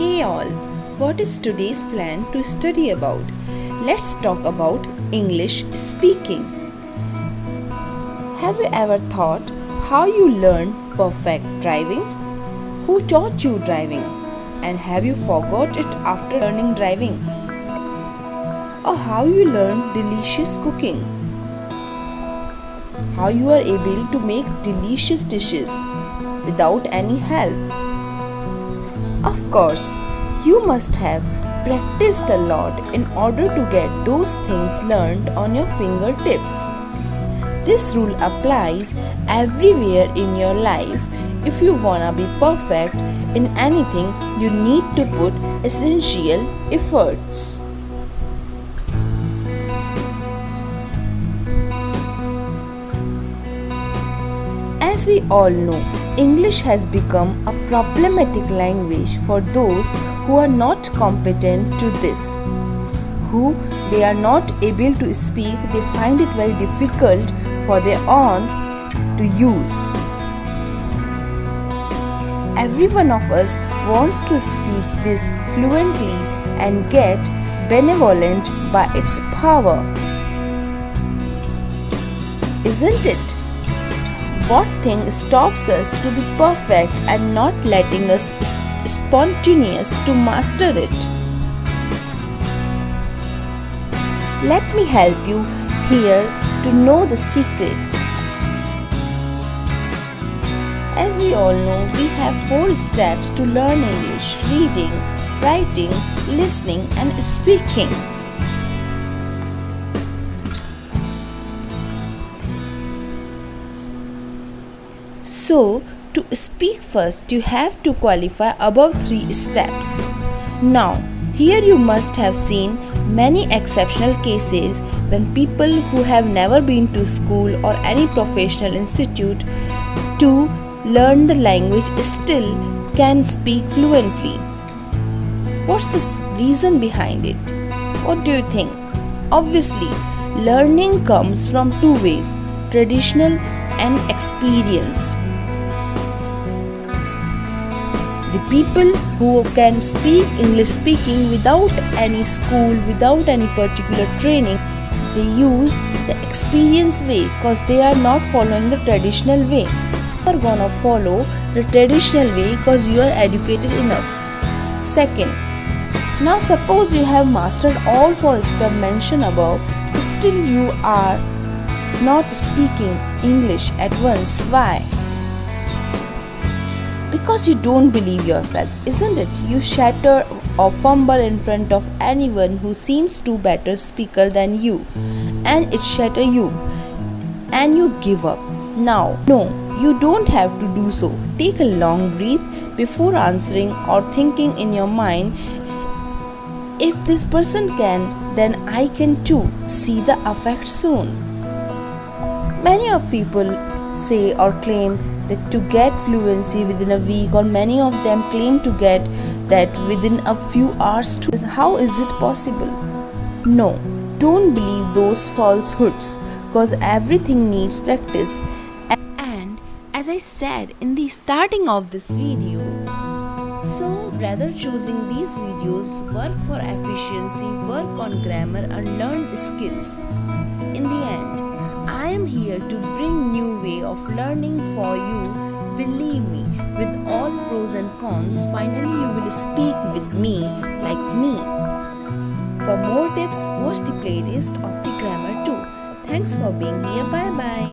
Hey all, what is today's plan to study about? Let's talk about English speaking. Have you ever thought how you learned perfect driving? Who taught you driving? And have you forgot it after learning driving? Or how you learned delicious cooking? How you are able to make delicious dishes without any help? Of course, you must have practiced a lot in order to get those things learned on your fingertips. This rule applies everywhere in your life. If you wanna be perfect in anything, you need to put essential efforts. As we all know, English has become a problematic language for those who are not competent to this. Who they are not able to speak, they find it very difficult for their own to use. Every one of us wants to speak this fluently and get benevolent by its power. Isn't it? What thing stops us to be perfect and not letting us spontaneous to master it? Let me help you here to know the secret. As we all know, we have 4 steps to learn English: reading, writing, listening, and speaking. So, to speak first, you have to qualify above 3 steps. Now, here you must have seen many exceptional cases when people who have never been to school or any professional institute to learn the language still can speak fluently. What's the reason behind it? What do you think? Obviously, learning comes from 2 ways: traditional and experience. The people who can speak English speaking without any school, without any particular training, they use the experience way because they are not following the traditional way. You are gonna follow the traditional way because you are educated enough. Second, now suppose you have mastered all 4 steps mentioned above, still you are not speaking English at once. Why? Because you don't believe yourself, isn't it? You shatter or fumble in front of anyone who seems to better speaker than you, and it shatter you, and you give up. Now, no, you don't have to do so. Take a long breath before answering or thinking in your mind, if this person can, then I can too. See the effect soon. Many of people say or claim that to get fluency within a week, or many of them claim to get that within a few hours too. How is it possible? No, don't believe those falsehoods, because everything needs practice. And as I said in the starting of this video, so rather choosing these videos, work for efficiency, work on grammar and learn skills. In the end, I am here to bring new way of learning for you. Believe me, with all pros and cons, finally you will speak with me like me. For more tips, watch the playlist of the grammar too. Thanks for being here. Bye bye.